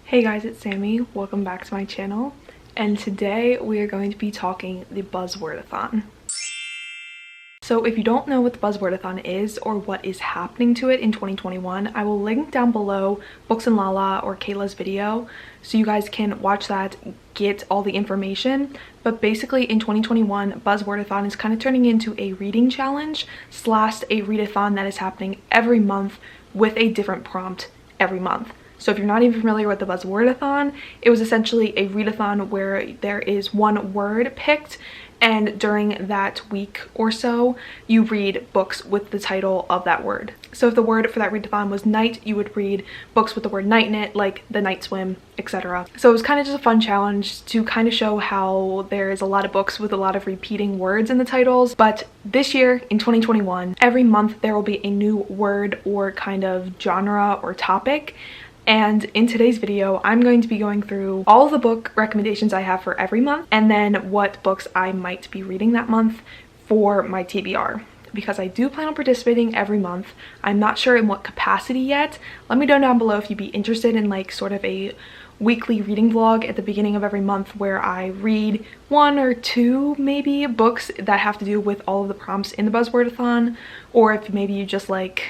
Hey guys, it's Sammy. Welcome back to my channel. And today we are going to be talking the Buzzwordathon. So if you don't know what the Buzzwordathon is or what is happening to it in 2021, I will link down below Books and Lala or Kayla's video so you guys can watch that, get all the information. But basically in 2021, Buzzwordathon is kind of turning into a reading challenge slash a readathon that is happening every month with a different prompt every month. So if you're not even familiar with the Buzzwordathon, it was essentially a readathon where there is one word picked, and during that week or so, you read books with the title of that word. So if the word for that readathon was night, you would read books with the word night in it, like The Night Swim, etc. So it was kind of just a fun challenge to kind of show how there is a lot of books with a lot of repeating words in the titles. But this year, in 2021, every month there will be a new word or kind of genre or topic. And in today's video, I'm going to be going through all of the book recommendations I have for every month and then what books I might be reading that month for my TBR. Because I do plan on participating every month. I'm not sure in what capacity yet. Let me know down below if you'd be interested in like sort of a weekly reading vlog at the beginning of every month where I read one or two maybe books that have to do with all of the prompts in the Buzzwordathon, or if maybe you just like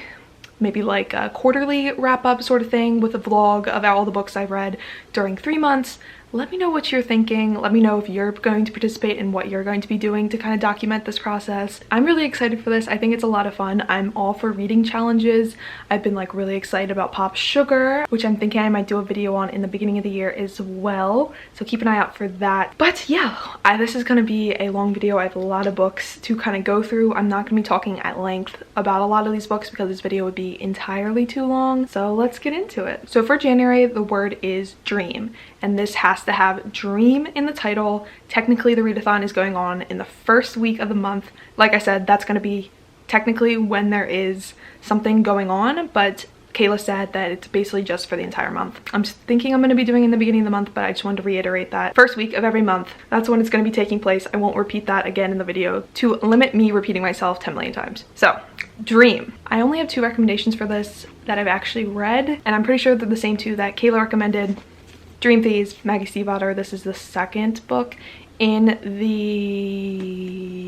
maybe like a quarterly wrap-up sort of thing with a vlog of all the books I've read during 3 months. Let me know what you're thinking. Let me know if you're going to participate and what you're going to be doing to kind of document this process. I'm really excited for this. I think it's a lot of fun. I'm all for reading challenges. I've been like really excited about Pop Sugar, which I'm thinking I might do a video on in the beginning of the year as well. So keep an eye out for that. But yeah, this is going to be a long video. I have a lot of books to kind of go through. I'm not going to be talking at length about a lot of these books because this video would be entirely too long. So let's get into it. So for January, the word is dream. And this has to have dream in the title. Technically, the readathon is going on in the first week of the month. Like I said, that's going to be technically when there is something going on, but Kayla said that it's basically just for the entire month. I'm thinking I'm going to be doing it in the beginning of the month, but I just wanted to reiterate that first week of every month, that's when it's going to be taking place. I won't repeat that again in the video to limit me repeating myself 10 million times. So, dream. I only have 2 recommendations for this that I've actually read, and I'm pretty sure they're the same 2 that Kayla recommended. Dream Thieves, Maggie Stiefvater. This is the second book in the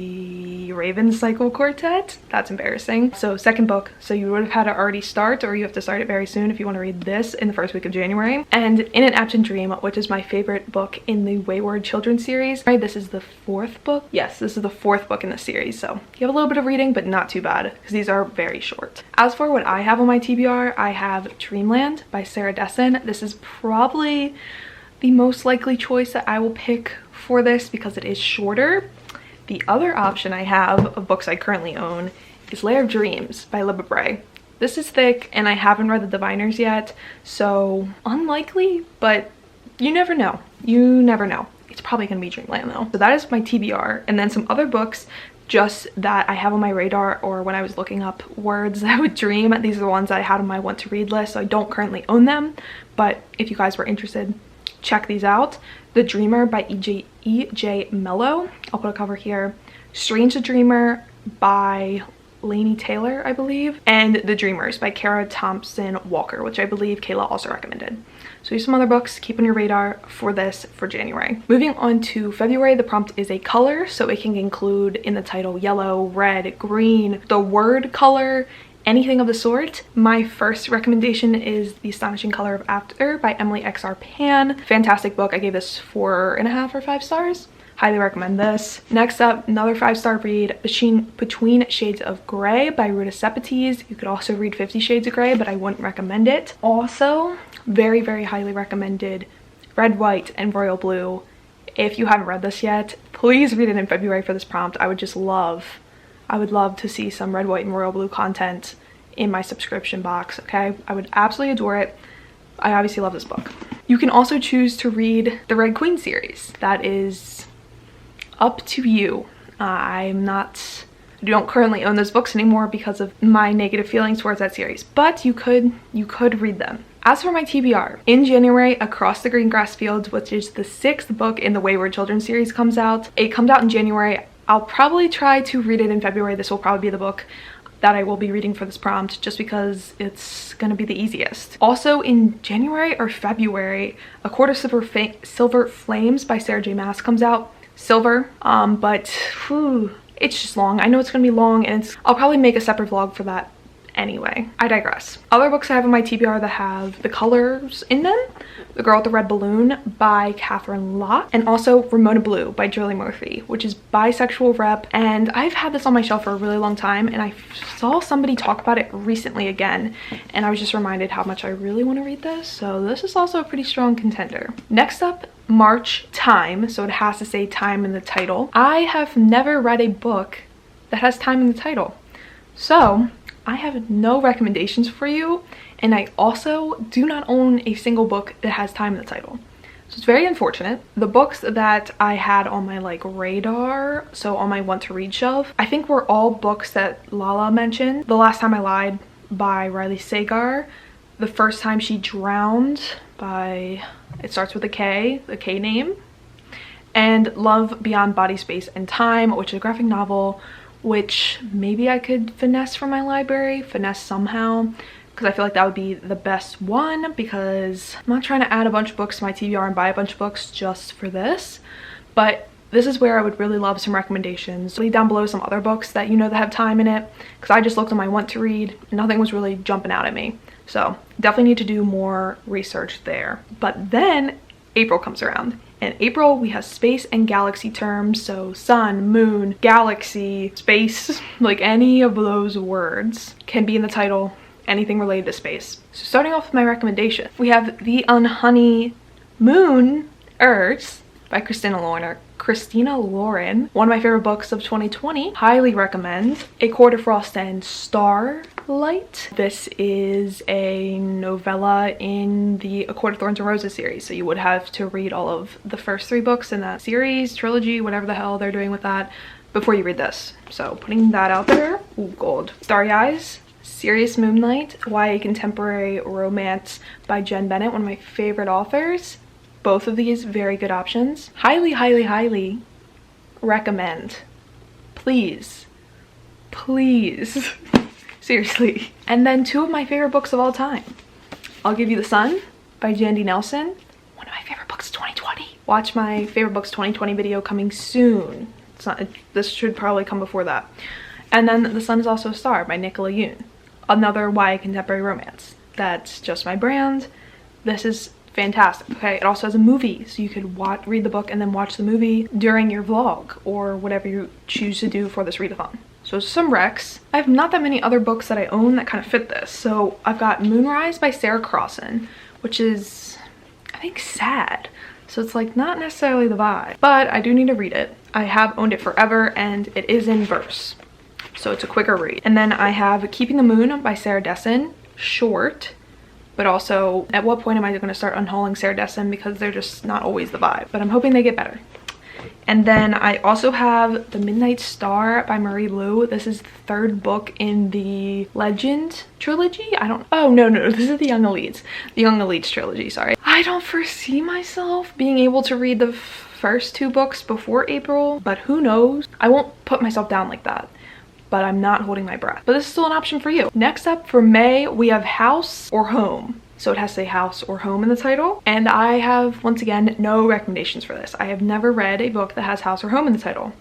Raven Cycle Quartet. That's embarrassing. So second book, so you would have had to already start, or you have to start it very soon if you want to read this in the first week of January. And In an Absent Dream, which is my favorite book in the Wayward Children series. This is the 4th book. Yes, this is the 4th book in the series, so you have a little bit of reading, but not too bad because these are very short. As for what I have on my TBR, I have Dreamland by Sarah Dessen. This is probably the most likely choice that I will pick for this because it is shorter. The other option I have of books I currently own is Lair of Dreams by Libba Bray. This is thick and I haven't read The Diviners yet, so unlikely, but you never know. You never know. It's probably gonna be Dreamland though. So that is my TBR, and then some other books just that I have on my radar, or when I was looking up words that would dream. These are the ones that I had on my want to read list, so I don't currently own them, but if you guys were interested, check these out. The Dreamer by E.J. Mello. I'll put a cover here. Strange the Dreamer by Laini Taylor, I believe. And The Dreamers by Kara Thompson Walker, which I believe Kayla also recommended. So here's some other books. Keep on your radar for this for January. Moving on to February, the prompt is a color. So it can include in the title yellow, red, green, the word color, anything of the sort. My first recommendation is The Astonishing Color of After by Emily X.R. Pan. Fantastic book. I gave this 4.5 or 5 stars. Highly recommend this. Next up, another 5-star read, Between Shades of Grey by Ruta Sepetys. You could also read 50 Shades of Grey, but I wouldn't recommend it. Also, very, very highly recommended, Red, White, and Royal Blue. If you haven't read this yet, please read it in February for this prompt. I would love to see some Red, White, and Royal Blue content in my subscription box, okay? I would absolutely adore it. I obviously love this book. You can also choose to read the Red Queen series. That is up to you. I don't currently own those books anymore because of my negative feelings towards that series, but you could read them. As for my TBR, in January, Across the Green Grass Fields, which is the 6th book in the Wayward Children series, comes out. It comes out in January. I'll probably try to read it in February. This will probably be the book that I will be reading for this prompt just because it's gonna be the easiest. Also in January or February, A Court of Silver Flames by Sarah J Maas comes out. Silver, but whew, it's just long. I know it's gonna be long, and I'll probably make a separate vlog for that anyway. I digress. Other books I have in my TBR that have the colors in them: The Girl with the Red Balloon by Catherine Locke, and also Ramona Blue by Julie Murphy, which is bisexual rep, and I've had this on my shelf for a really long time, and I saw somebody talk about it recently again, and I was just reminded how much I really want to read this, so this is also a pretty strong contender. Next up, March, Time, so it has to say time in the title. I have never read a book that has time in the title, so I have no recommendations for you, and I also do not own a single book that has time in the title. So it's very unfortunate. The books that I had on my like radar, so on my want to read shelf, I think were all books that Lala mentioned. The Last Time I Lied by Riley Sagar, The First Time She Drowned by, it starts with a K, the K name, and Love Beyond Body, Space, and Time, which is a graphic novel which maybe I could finesse from my library, finesse somehow, because I feel like that would be the best one, because I'm not trying to add a bunch of books to my TBR and buy a bunch of books just for this, but this is where I would really love some recommendations. Leave down below some other books that you know that have time in it, because I just looked on my want to read, nothing was really jumping out at me, so definitely need to do more research there. But then April comes around. In April, we have space and galaxy terms, so sun, moon, galaxy, space, like any of those words can be in the title, anything related to space. So starting off with my recommendation, we have The Unhoney Moon Earth by Christina Lauren, one of my favorite books of 2020, highly recommend. A Court of Frost and Starlight. This is a novella in the A Court of Thorns and Roses series, so you would have to read all of the first 3 books in that series, trilogy, whatever the hell they're doing with that, before you read this. So putting that out there. Ooh, gold. Starry Eyes, Serious Moonlight, YA Contemporary Romance by Jen Bennett, one of my favorite authors. Both of these very good options. Highly, highly, highly recommend. Please, please, seriously. And then 2 of my favorite books of all time. I'll Give You the Sun by Jandy Nelson, one of my favorite books of 2020. Watch my favorite books 2020 video coming soon. It's not, this should probably come before that. And then The Sun Is Also a Star by Nicola Yoon, another YA contemporary romance. That's just my brand. This is fantastic. Okay, it also has a movie, so you could read the book and then watch the movie during your vlog or whatever you choose to do for this readathon. So some recs. I have not that many other books that I own that kind of fit this. So I've got Moonrise by Sarah Crossan, which is, I think, sad. So it's like not necessarily the vibe, but I do need to read it. I have owned it forever, and it is in verse, so it's a quicker read. And then I have Keeping the Moon by Sarah Dessen, short, but also at what point am I going to start unhauling Sarah Dessen, because they're just not always the vibe, but I'm hoping they get better. And then I also have The Midnight Star by Marie Blue. This is the 3rd book in the Legend trilogy. Oh no, this is the Young Elites trilogy, sorry. I don't foresee myself being able to read the first 2 books before April, but who knows? I won't put myself down like that, but I'm not holding my breath. But this is still an option for you. Next up for May, we have House or Home. So it has to say House or Home in the title. And I have, once again, no recommendations for this. I have never read a book that has House or Home in the title,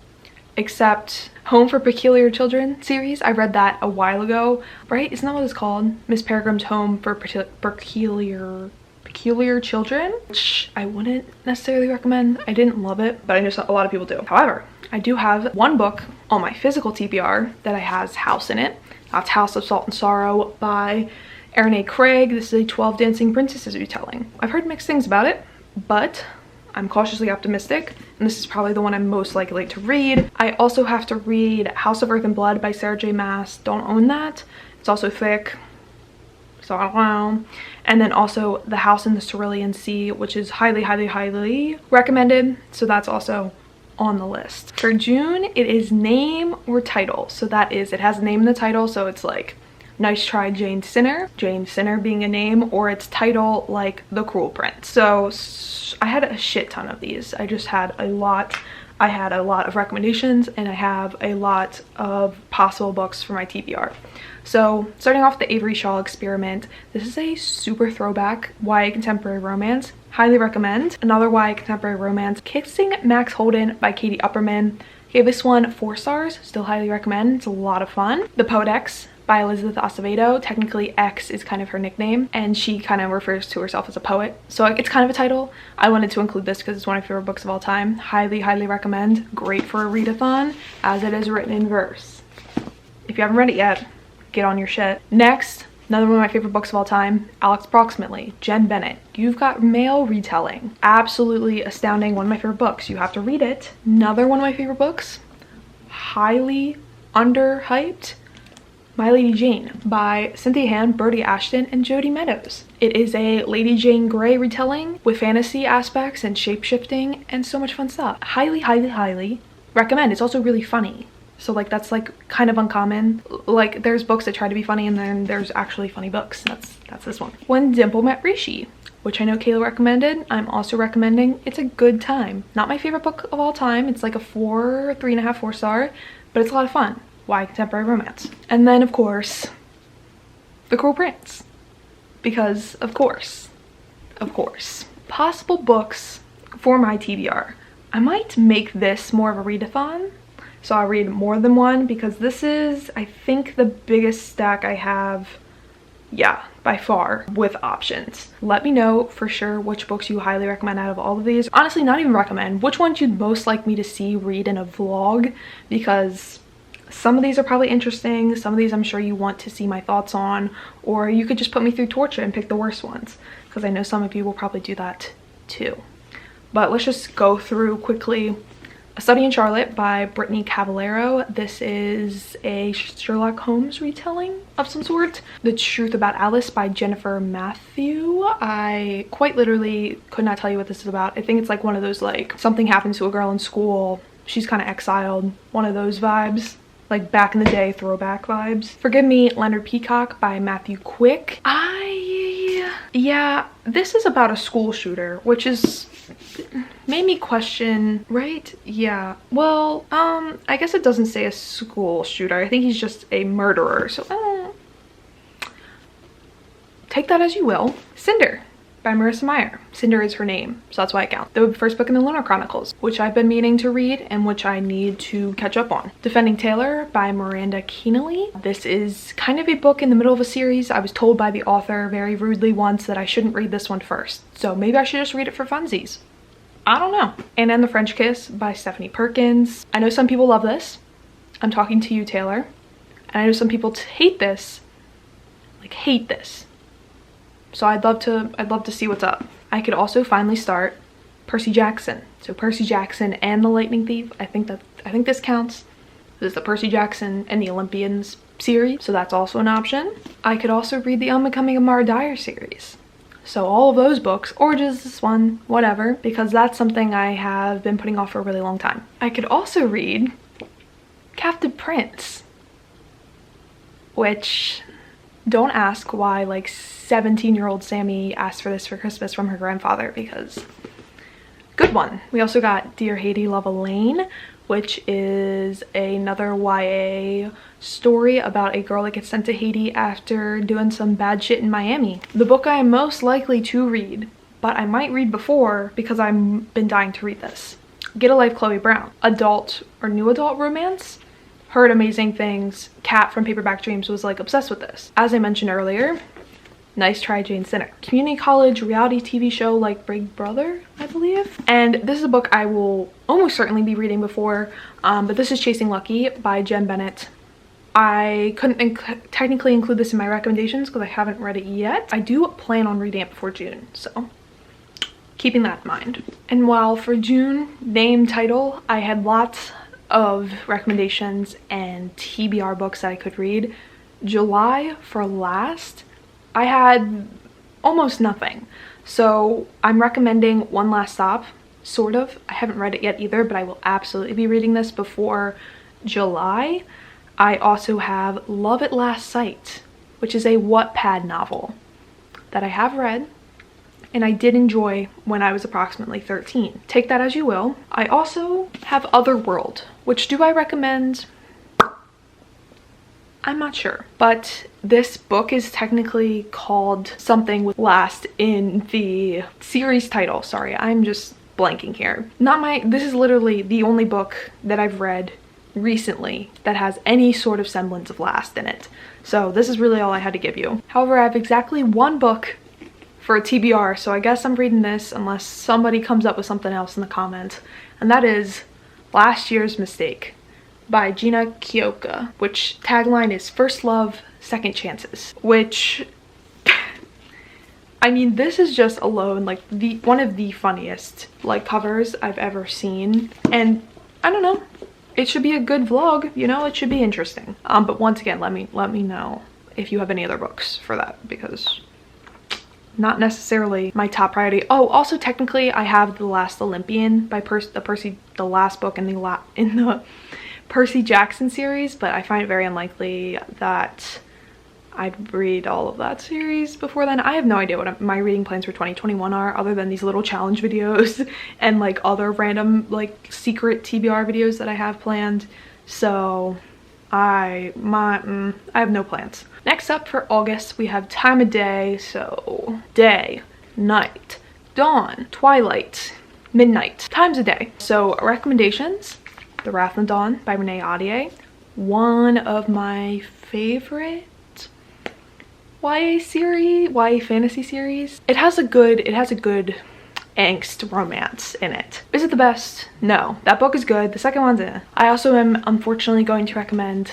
except Home for Peculiar Children series. I read that a while ago, right? Isn't that what it's called? Miss Peregrine's Home for Peculiar Children, which I wouldn't necessarily recommend. I didn't love it, but I know a lot of people do. However, I do have one book on my physical TBR that has House in it. That's House of Salt and Sorrow by Erin A. Craig. This is a 12 Dancing Princesses retelling. I've heard mixed things about it, but I'm cautiously optimistic, and this is probably the one I'm most likely to read. I also have to read House of Earth and Blood by Sarah J Maas. Don't own that. It's also thick, so I don't know. And then also The House in the Cerulean Sea, which is highly, highly, highly recommended. So that's also on the list. For June, it is name or title. So that is, it has a name in the title, so it's like Nice Try Jane Sinner, Jane Sinner being a name, or its title like The Cruel Prince. So I had a shit ton of these. I just had a lot I had a lot of recommendations and I have a lot of possible books for my TBR. So starting off with the Avery Shaw Experiment, this is a super throwback YA contemporary romance. Highly recommend. Another YA contemporary romance, Kissing Max Holden by Katie Upperman. Gave this one 4 stars, still highly recommend. It's a lot of fun. The Poet X by Elizabeth Acevedo. Technically X is kind of her nickname and she kind of refers to herself as a poet. So it's kind of a title. I wanted to include this because it's one of my favorite books of all time. Highly, highly recommend. Great for a readathon as it is written in verse. If you haven't read it yet, get on your shit. Next, another one of my favorite books of all time, Alex Approximately, Jen Bennett. You've Got Mail retelling. Absolutely astounding. One of my favorite books. You have to read it. Another one of my favorite books, highly underhyped, My Lady Jane by Cynthia Han, Brody Ashton, and Jodi Meadows. It is a Lady Jane Grey retelling with fantasy aspects and shape-shifting and so much fun stuff. Highly, highly, highly recommend. It's also really funny. So like that's like kind of uncommon. Like there's books that try to be funny and then there's actually funny books. That's this one. When Dimple Met Rishi, which I know Kayla recommended. I'm also recommending. It's a good time. Not my favorite book of all time. It's like a 3.5, 4 star, but it's a lot of fun. YA contemporary romance. And then of course, The Cruel Prince, because of course. Possible books for my TBR. I might make this more of a readathon. So I'll read more than one because this is, I think, the biggest stack I have, yeah, by far, with options. Let me know for sure which books you highly recommend out of all of these. Honestly, not even recommend, which ones you'd most like me to see read in a vlog, because some of these are probably interesting, some of these I'm sure you want to see my thoughts on, or you could just put me through torture and pick the worst ones, because I know some of you will probably do that too. But let's just go through quickly. A Study in Charlotte by Brittany Cavallero. This is a Sherlock Holmes retelling of some sort. The Truth About Alice by Jennifer Matthew. I quite literally could not tell you what this is about. I think it's like one of those like something happens to a girl in school, she's kind of exiled, one of those vibes. Like back in the day throwback vibes. Forgive Me, Leonard Peacock by Matthew Quick. Yeah, this is about a school shooter, which is made me question, right? Yeah, well, I guess it doesn't say a school shooter. I think he's just a murderer, so take that as you will. Cinder by Marissa Meyer. Cinder is her name, so that's why it counts. The first book in the Lunar Chronicles, which I've been meaning to read and which I need to catch up on. Defending Taylor by Miranda Keenely. This is kind of a book in the middle of a series. I was told by the author very rudely once that I shouldn't read this one first, so maybe I should just read it for funsies. I don't know. And then The French Kiss by Stephanie Perkins. I know some people love this. I'm talking to you, Taylor. And I know some people hate this. Like hate this. So I'd love to see what's up. I could also finally start Percy Jackson. So Percy Jackson and The Lightning Thief. I think this counts. This is the Percy Jackson and the Olympians series, so that's also an option. I could also read the Unbecoming of Mara Dyer series. So all of those books, or just this one, whatever, because that's something I have been putting off for a really long time. I could also read Captive Prince, which, don't ask why like 17-year-old Sammy asked for this for Christmas from her grandfather, because good one. We also got Dear Haiti, Love Elaine, which is another YA story about a girl that gets sent to Haiti after doing some bad shit in Miami. The book I am most likely to read, but I might read before because I've been dying to read this. Get a Life, Chloe Brown. Adult or new adult romance. Heard amazing things. Kat from Paperback Dreams was like obsessed with this. As I mentioned earlier, Nice Try, Jane Sinner. Community college reality TV show like Big Brother, I believe. And this is a book I will almost certainly be reading before, but this is Chasing Lucky by Jen Bennett. I couldn't technically include this in my recommendations because I haven't read it yet. I do plan on reading it before June, so keeping that in mind. And while for June, name, title, I had lots of recommendations and TBR books that I could read. July for last, I had almost nothing. So I'm recommending One Last Stop, sort of. I haven't read it yet either, but I will absolutely be reading this before July. I also have Love at Last Sight, which is a Wattpad novel that I have read and I did enjoy when I was approximately 13. Take that as you will. I also have Otherworld, which do I recommend? I'm not sure, but this book is technically called something with last in the series title. Sorry, I'm just blanking here. This is literally the only book that I've read recently that has any sort of semblance of last in it. So this is really all I had to give you. However, I have exactly one book for a TBR, so I guess I'm reading this unless somebody comes up with something else in the comments, and that is Last Year's Mistake by Gina Kioka, which tagline is first love, second chances, which I mean, this is just alone like one of the funniest like covers I've ever seen, and I don't know, it should be a good vlog, you know, it should be interesting. But once again, let me know if you have any other books for that, because not necessarily my top priority. Oh, also technically I have The Last Olympian by the last book in the Percy Jackson series, but I find it very unlikely that I'd read all of that series before then. I have no idea what my reading plans for 2021 are, other than these little challenge videos and like other random like secret TBR videos that I have planned. So I have no plans. Next up for August, we have time of day. So day, night, dawn, twilight, midnight, times a day. So recommendations: The Wrath and Dawn by Renee Ahdieh, one of my favorite YA fantasy series. It has a good angst romance in it. Is it the best? No. That book is good. The second one's in. I also am unfortunately going to recommend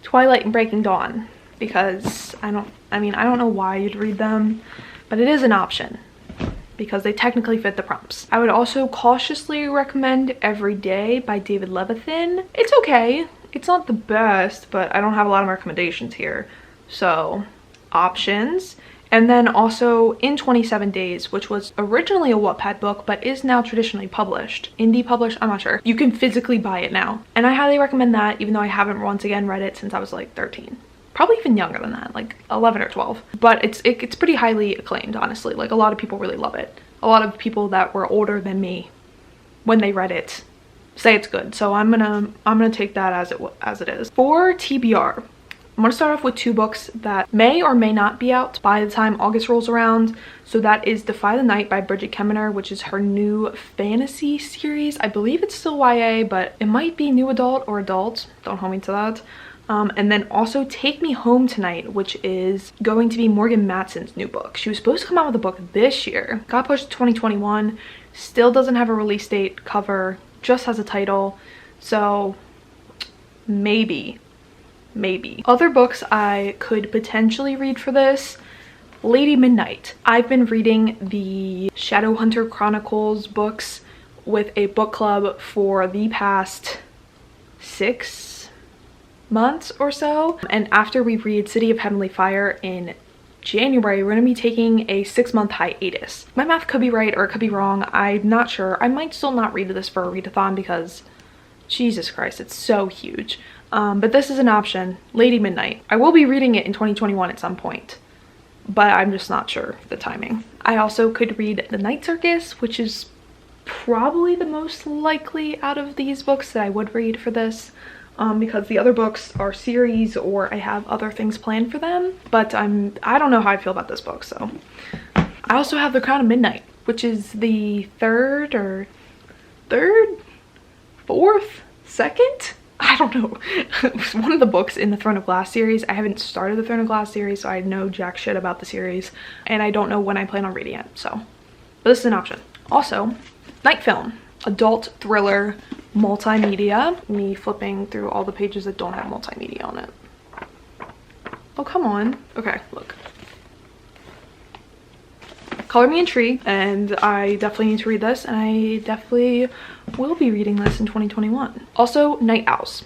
Twilight and Breaking Dawn, because I don't know why you'd read them, but it is an option because they technically fit the prompts. I would also cautiously recommend Every Day by David Levithan. It's okay. It's not the best, but I don't have a lot of recommendations here. So options. And then also In 27 Days, which was originally a Wattpad book but is now traditionally published. Indie published, I'm not sure. You can physically buy it now. And I highly recommend that, even though I haven't once again read it since I was like 13. Probably even younger than that, like 11 or 12. But it's pretty highly acclaimed, honestly. Like, a lot of people really love it. A lot of people that were older than me when they read it say it's good. So I'm gonna take that as it is. For TBR, I'm gonna start off with two books that may or may not be out by the time August rolls around. So that is Defy the Night by Bridget Kemmerer, which is her new fantasy series. I believe it's still YA, but it might be new adult or adult. Don't hold me to that. And then also Take Me Home Tonight, which is going to be Morgan Matson's new book. She was supposed to come out with a book this year, got pushed to 2021, still doesn't have a release date, cover, just has a title. So maybe. Other books I could potentially read for this: Lady Midnight. I've been reading the Shadowhunter Chronicles books with a book club for the past 6 months or so, and after we read City of Heavenly Fire in January, we're going to be taking a 6-month hiatus. My math could be right or it could be wrong. I'm not sure. I might still not read this for a readathon because Jesus Christ, it's so huge. But this is an option. Lady Midnight. I will be reading it in 2021 at some point, but I'm just not sure the timing. I also could read The Night Circus, which is probably the most likely out of these books that I would read for this, because the other books are series or I have other things planned for them. But I don't know how I feel about this book. So I also have The Crown of Midnight, which is the second? I don't know. It's one of the books in the Throne of Glass series. I haven't started the Throne of Glass series, so I know jack shit about the series, and I don't know when I plan on reading it, so. But this is an option. Also, Night Film, adult thriller, multimedia. Me flipping through all the pages that don't have multimedia on it. Oh, come on. Okay, look. Color me intrigued, and I definitely need to read this, and I definitely will be reading this in 2021. Also, Night Owls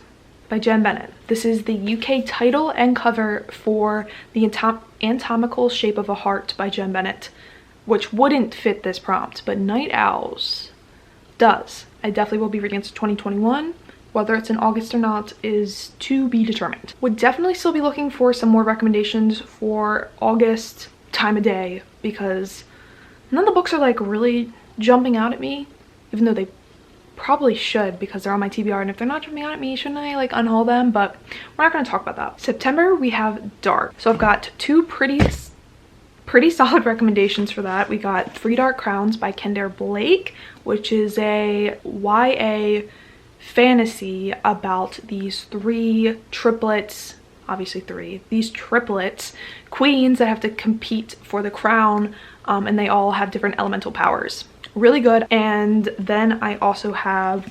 by Jen Bennett. This is the UK title and cover for The Anatomical Shape of a Heart by Jen Bennett, which wouldn't fit this prompt, but Night Owls does. I definitely will be reading it in 2021. Whether it's in August or not is to be determined. Would definitely still be looking for some more recommendations for August time of day, because None of the books are like really jumping out at me, even though they probably should because they're on my TBR, and if they're not jumping out at me, shouldn't I like unhaul them? But we're not going to talk about that. September, we have Dark. So I've got two pretty solid recommendations for that. We got Three Dark Crowns by Kendare Blake, which is a YA fantasy about these three triplets, obviously three, these triplets queens that have to compete for the crown, and they all have different elemental powers. Really good. And then I also have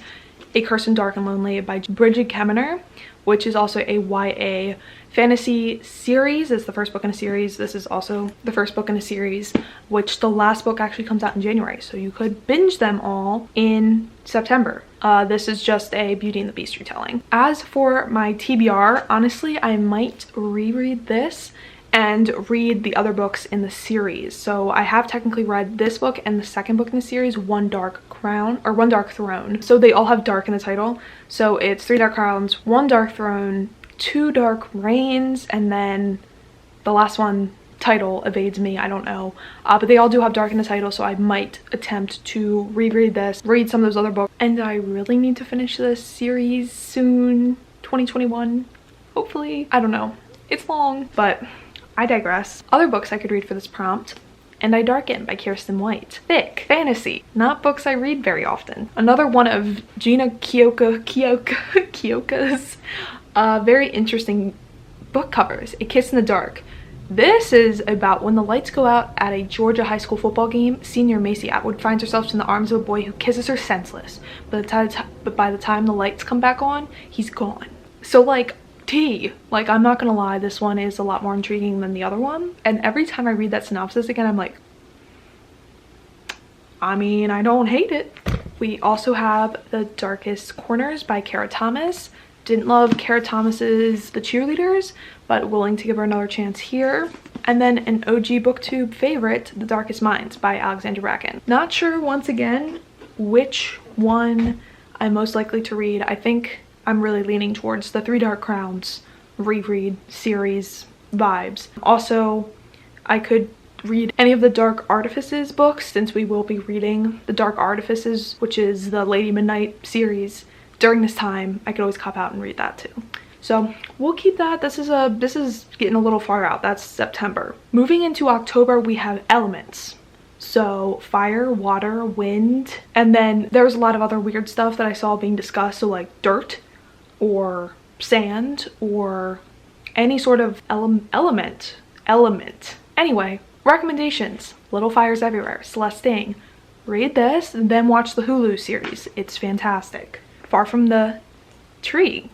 A Curse in Dark and Lonely by Bridget Kemmerer, which is also a YA fantasy series. It's the first book in a series. This is also the first book in a series, which the last book actually comes out in January, so you could binge them all in September. This is just a Beauty and the Beast retelling. As for my TBR, honestly, I might reread this and read the other books in the series. So I have technically read this book and the second book in the series, One Dark Crown, or One Dark Throne. So they all have dark in the title. So it's Three Dark Crowns, One Dark Throne, Two Dark Reigns, and then the last one, title evades me, I don't know. But they all do have dark in the title, so I might attempt to reread this, read some of those other books. And I really need to finish this series soon, 2021, hopefully. I don't know. It's long, but I digress. Other books I could read for this prompt: And I Darken by Kirsten White. Thick fantasy, not books I read very often. Another one of Gina Kyoka's very interesting book covers. A Kiss in the Dark. This is about when the lights go out at a Georgia high school football game. Senior Macy Atwood finds herself in the arms of a boy who kisses her senseless, but by the time the lights come back on, he's gone. So like, like, I'm not gonna lie, this one is a lot more intriguing than the other one, and every time I read that synopsis again, I'm like, I mean, I don't hate it. We also have The Darkest Corners by Kara Thomas. Didn't love Kara Thomas's The Cheerleaders, but willing to give her another chance here. And then an OG booktube favorite, The Darkest Minds by Alexandra Bracken. Not sure, once again, which one I'm most likely to read. I think I'm really leaning towards the Three Dark Crowns reread series vibes. Also, I could read any of the Dark Artifices books, since we will be reading the Dark Artifices, which is the Lady Midnight series, during this time. I could always cop out and read that too. So we'll keep that. This is getting a little far out. That's September. Moving into October, we have elements. So fire, water, wind, and then there was a lot of other weird stuff that I saw being discussed. So like dirt or sand or any sort of element. Anyway, recommendations: Little Fires Everywhere, Celeste Ng. Read this and then watch the Hulu series. It's fantastic. Far from the Tree.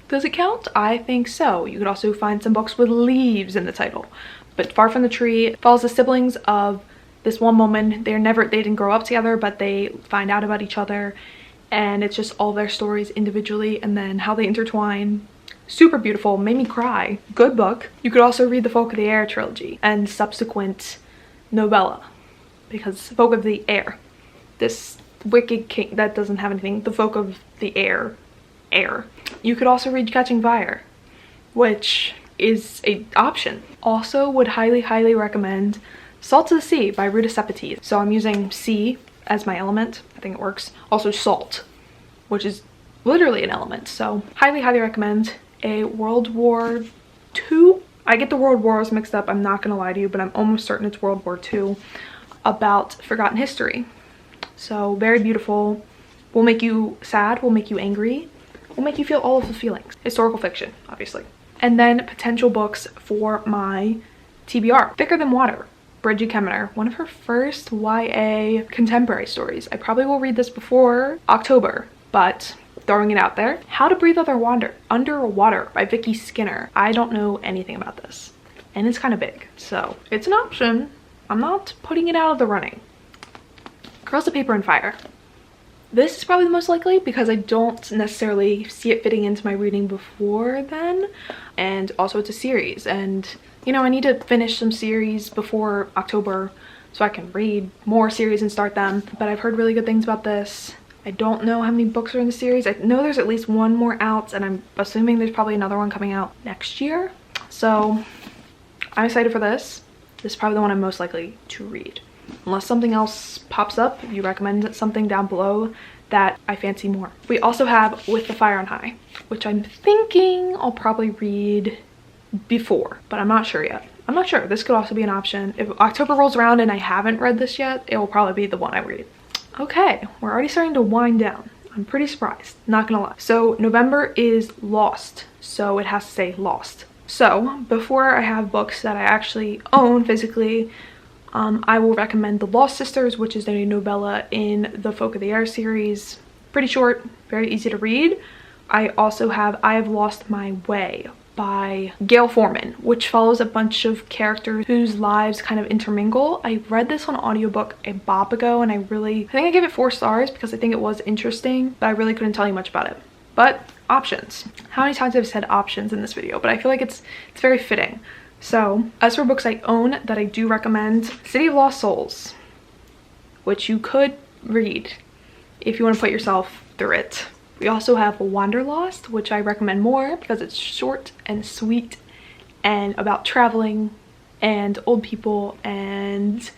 Does it count? I think so. You could also find some books with leaves in the title. But Far from the Tree follows the siblings of this one woman. They didn't grow up together, but they find out about each other, and it's just all their stories individually and then how they intertwine. Super beautiful, made me cry. Good book. You could also read the Folk of the Air trilogy and subsequent novella, because Folk of the Air, this Wicked King, that doesn't have anything. The Folk of the Air. You could also read Catching Fire, which is a option. Also would highly recommend Salt to the Sea by Ruta Sepetys. So I'm using sea as my element. I think it works. Also salt, which is literally an element. So highly recommend. A World War II. I get the World Wars mixed up, I'm not gonna lie to you, but I'm almost certain it's World War II, about forgotten history. So very beautiful. Will make you sad, will make you angry, will make you feel all of the feelings. Historical fiction, obviously. And then potential books for my TBR. Thicker Than Water, Bridget Kemmerer, one of her first YA contemporary stories. I probably will read this before October, but throwing it out there. How to Breathe Underwater by Vicky Skinner. I don't know anything about this, and it's kind of big, so it's an option. I'm not putting it out of the running. Girls of Paper and Fire. This is probably the most likely because I don't necessarily see it fitting into my reading before then, and also it's a series, and you know, I need to finish some series before October so I can read more series and start them. But I've heard really good things about this. I don't know how many books are in the series. I know there's at least one more out, and I'm assuming there's probably another one coming out next year. So I'm excited for this. This is probably the one I'm most likely to read. unless something else pops up. If you recommend something down below that I fancy more. We also have With the Fire on High, which I'm thinking I'll probably read before, but I'm not sure yet. I'm not sure. This could also be an option. If October rolls around and I haven't read this yet, it will probably be the one I read. Okay, we're already starting to wind down. I'm pretty surprised, not gonna lie. So November is Lost, so it has to say Lost. So before I have books that I actually own physically, I will recommend The Lost Sisters, which is a novella in the Folk of the Air series. Pretty short, very easy to read. I also have I Have Lost My Way by Gail Forman, which follows a bunch of characters whose lives kind of intermingle. I read this on audiobook a bop ago, and I think I gave it 4 stars because I think it was interesting, but I really couldn't tell you much about it. But options. How many times have I said options in this video? But I feel like it's very fitting. So as for books I own that I do recommend, City of Lost Souls, which you could read if you want to put yourself through it. We also have Wanderlost, which I recommend more because it's short and sweet and about traveling and old people and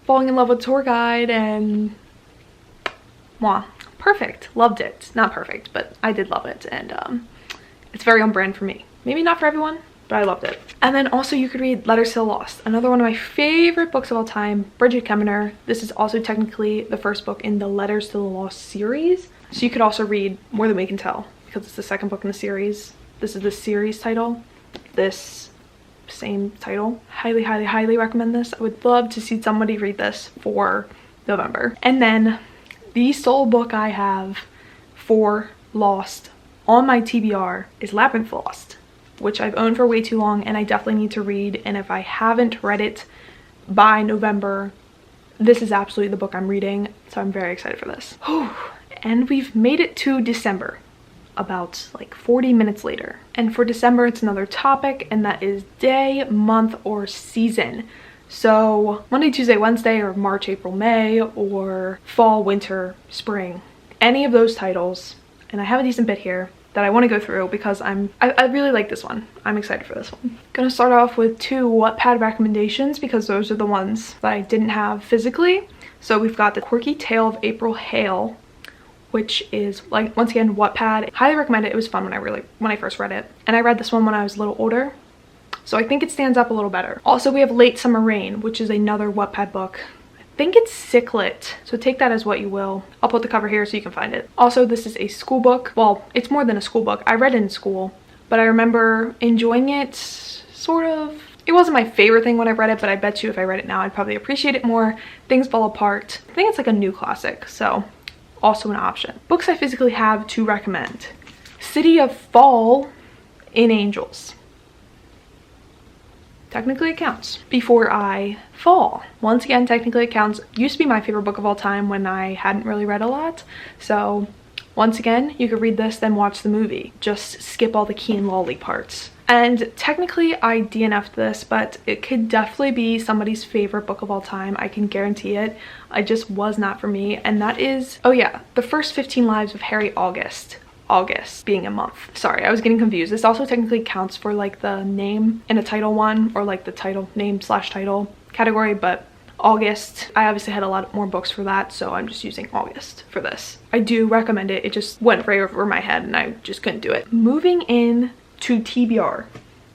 falling in love with a tour guide and mwah. Perfect. Loved it. Not perfect, but I did love it, and it's very on brand for me. Maybe not for everyone, but I loved it. And then also you could read Letters to the Lost, another one of my favorite books of all time, Bridget Kemmerer. This is also technically the first book in the Letters to the Lost series. So you could also read More Than We Can Tell because it's the second book in the series. This is the series title. This same title. Highly, highly, highly recommend this. I would love to see somebody read this for November. And then the sole book I have for Lost on my TBR is Labyrinth Lost, which I've owned for way too long and I definitely need to read. And if I haven't read it by November, this is absolutely the book I'm reading. So I'm very excited for this. And we've made it to December, about like 40 minutes later. And for December, it's another topic, and that is day, month, or season. So Monday, Tuesday, Wednesday, or March, April, May, or fall, winter, spring, any of those titles. And I have a decent bit here that I want to go through because I really like this one. I'm excited for this one. Gonna start off with 2 Wattpad recommendations because those are the ones that I didn't have physically. So we've got The Quirky Tale of April Hale, which is, like, once again, Wattpad. Highly recommend it. It was fun when I first read it. And I read this one when I was a little older, so I think it stands up a little better. Also, we have Late Summer Rain, which is another Wattpad book. I think it's Sicklet, so take that as what you will. I'll put the cover here so you can find it. Also, this is a school book. Well, it's more than a school book. I read it in school, but I remember enjoying it, sort of. It wasn't my favorite thing when I read it, but I bet you if I read it now, I'd probably appreciate it more. Things Fall Apart. I think it's like a new classic, so also an option. Books I physically have to recommend. City of Fall in Angels. Technically it counts. Before I Fall. Once again, technically it counts. Used to be my favorite book of all time when I hadn't really read a lot. So once again, you could read this, then watch the movie. Just skip all the key and lolly parts. And technically I DNF'd this, but it could definitely be somebody's favorite book of all time. I can guarantee it. It just was not for me. And that is, oh yeah, The First 15 Lives of Harry August. August being a month. Sorry, I was getting confused. This also technically counts for like the name in a title one, or like the title name / title category, but August, I obviously had a lot more books for that, so I'm just using August for this. I do recommend it. It just went right over my head and I just couldn't do it. Moving in to TBR,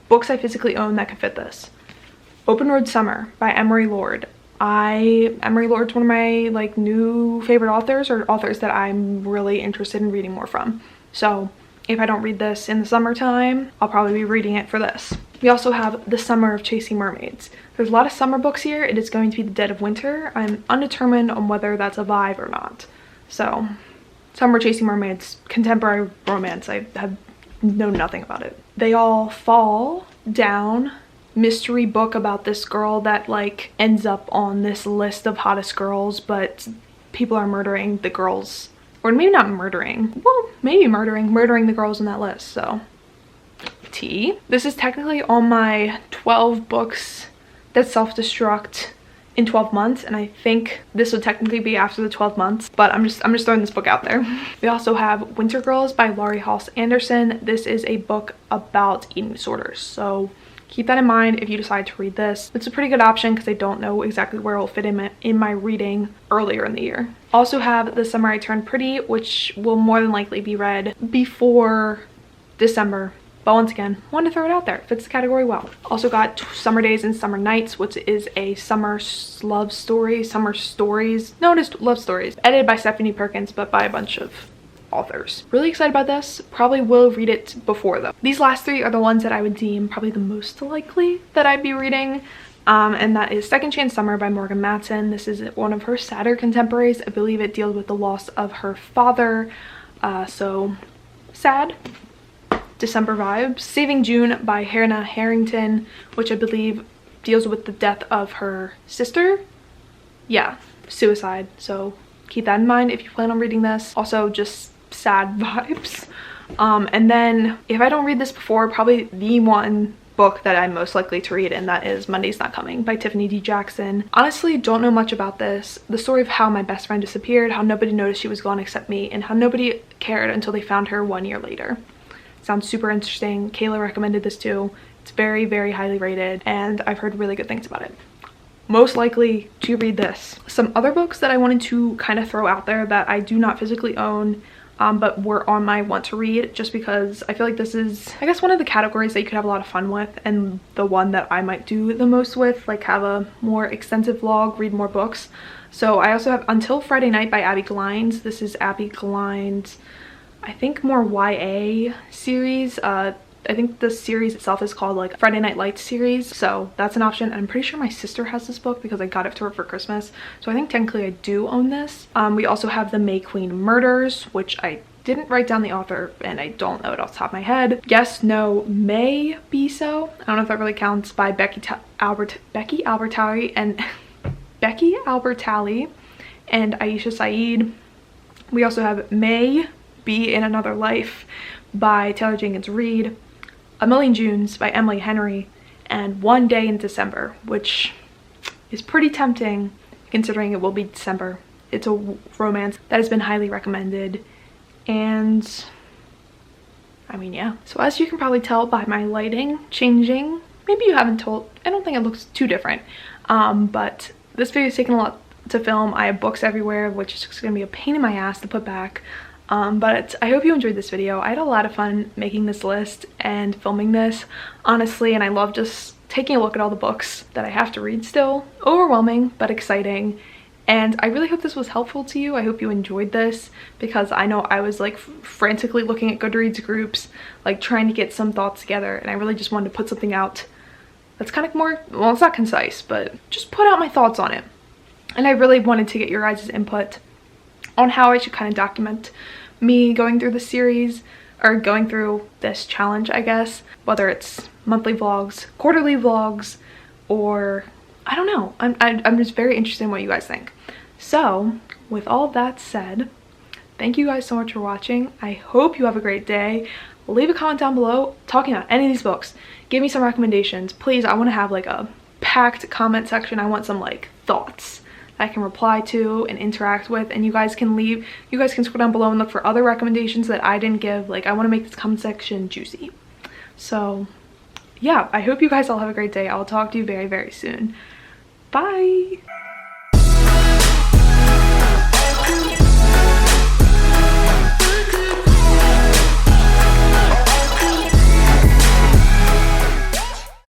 books I physically own that could fit this. Open Road Summer by Emery Lord. Emery Lord's one of my like new favorite authors, or authors that I'm really interested in reading more from. So if I don't read this in the summertime, I'll probably be reading it for this. We also have The Summer of Chasing Mermaids. There's a lot of summer books here. It is going to be the dead of winter. I'm undetermined on whether that's a vibe or not. So Summer Chasing Mermaids, contemporary romance. I have know nothing about it. They All Fall Down, mystery book about this girl that like ends up on this list of hottest girls, but people are murdering the girls, or maybe not murdering, well, maybe murdering the girls in that list. So T. This is technically on my 12 books that self-destruct in 12 months, and I think this would technically be after the 12 months, but I'm just throwing this book out there. We also have Winter Girls by Laurie Halse Anderson. This is a book about eating disorders, so keep that in mind if you decide to read this. It's a pretty good option because I don't know exactly where it will fit in my reading earlier in the year. Also have The Summer I Turned Pretty, which will more than likely be read before December. But once again, wanted to throw it out there. It fits the category well. Also got Summer Days and Summer Nights, which is a summer love story, summer stories. No, it is love stories. Edited by Stephanie Perkins, but by a bunch of authors. Really excited about this. Probably will read it before though. These last three are the ones that I would deem probably the most likely that I'd be reading. And that is Second Chance Summer by Morgan Matson. This is one of her sadder contemporaries. I believe it deals with the loss of her father. So sad. December vibes. Saving June by Hannah Harrington, which I believe deals with the death of her sister. Yeah, suicide. So keep that in mind if you plan on reading this. Also just sad vibes. And then if I don't read this before, probably the one book that I'm most likely to read, and that is Monday's Not Coming by Tiffany D. Jackson. Honestly, don't know much about this. The story of how my best friend disappeared, how nobody noticed she was gone except me, and how nobody cared until they found her 1 year later. Sounds super interesting. Kayla recommended this too. It's very, very highly rated, and I've heard really good things about it. Most likely to read this. Some other books that I wanted to kind of throw out there that I do not physically own, but were on my want to read, just because I feel like this is, I guess, one of the categories that you could have a lot of fun with, and the one that I might do the most with, like have a more extensive vlog, read more books. So I also have Until Friday Night by Abby Glines. This is Abby Glines, I think more YA series. I think the series itself is called like Friday Night Lights series, so that's an option. And I'm pretty sure my sister has this book because I got it to her for Christmas, so I think technically I do own this. We also have The May Queen Murders, which I didn't write down the author and I don't know it off the top of my head. Yes, No, May Be So. I don't know if that really counts, by Becky Albertalli and Becky Albertalli and Aisha Saeed. We also have May Be in Another Life by Taylor Jenkins Reid, A Million Junes by Emily Henry, and One Day in December, which is pretty tempting considering it will be December. It's a romance that has been highly recommended, and I mean, yeah. So as you can probably tell by my lighting changing, maybe you haven't told, I don't think it looks too different, but this video is taking a lot to film. I have books everywhere, which is just gonna be a pain in my ass to put back. But I hope you enjoyed this video. I had a lot of fun making this list and filming this, honestly, and I love just taking a look at all the books that I have to read still. Overwhelming, but exciting. And I really hope this was helpful to you. I hope you enjoyed this, because I know I was like frantically looking at Goodreads groups, like trying to get some thoughts together, and I really just wanted to put something out that's kind of more, well, it's not concise, but just put out my thoughts on it. And I really wanted to get your guys' input on how I should kind of document me going through the series, or going through this challenge, I guess, whether it's monthly vlogs, quarterly vlogs, or I don't know. I'm just very interested in what you guys think. So with all that said, thank you guys so much for watching. I hope you have a great day. Leave a comment down below talking about any of these books. Give me some recommendations, please. I want to have like a packed comment section. I want some like thoughts I can reply to and interact with, and you guys can scroll down below and look for other recommendations that I didn't give. Like, I want to make this comment section juicy. So yeah, I hope you guys all have a great day. I will talk to you very, very soon. Bye.